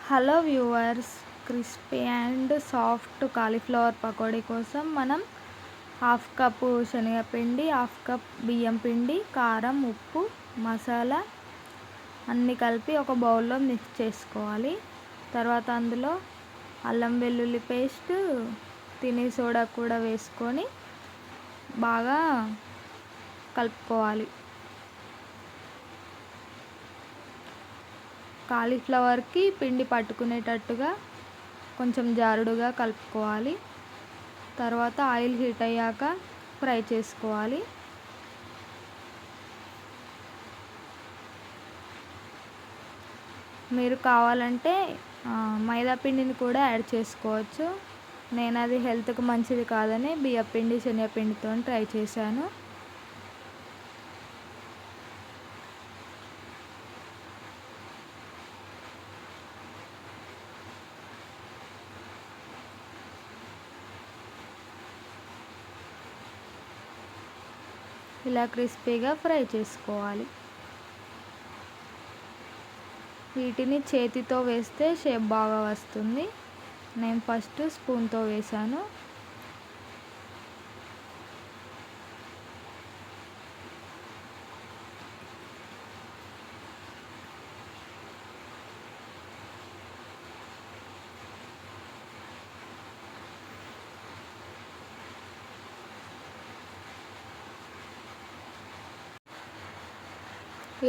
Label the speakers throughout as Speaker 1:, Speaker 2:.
Speaker 1: Hello viewers, crispy and soft cauliflower pakodi కోసం మనం half cup శనగపిండి, హాఫ్ కప్ బియ్యం పిండి, కారం, ఉప్పు, మసాలా అన్నీ కలిపి ఒక బౌల్లో మిక్స్ చేసుకోవాలి. తర్వాత అందులో అల్లం వెల్లుల్లి పేస్ట్, తినే సోడా కూడా వేసుకొని బాగా కలుపుకోవాలి. కాలీఫ్లవర్కి పిండి పట్టుకునేటట్టుగా కొంచెం జారుడుగా కలుపుకోవాలి. తర్వాత ఆయిల్ హీట్ అయ్యాక ఫ్రై చేసుకోవాలి. మీరు కావాలంటే మైదా పిండిని కూడా యాడ్ చేసుకోవచ్చు. నేను అది హెల్త్కి మంచిది కాదని బియ్యపిండి, శనగపిండితో ట్రై చేశాను. ఇలా క్రిస్పీగా ఫ్రై చేసుకోవాలి. వీటిని చేతితో వేస్తే షేప్ బాగా వస్తుంది. నేను ఫస్ట్ స్పూన్తో వేసాను.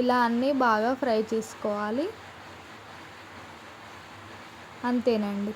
Speaker 1: ఇలా అన్నీ బాగా ఫ్రై చేసుకోవాలి. అంతేనండి.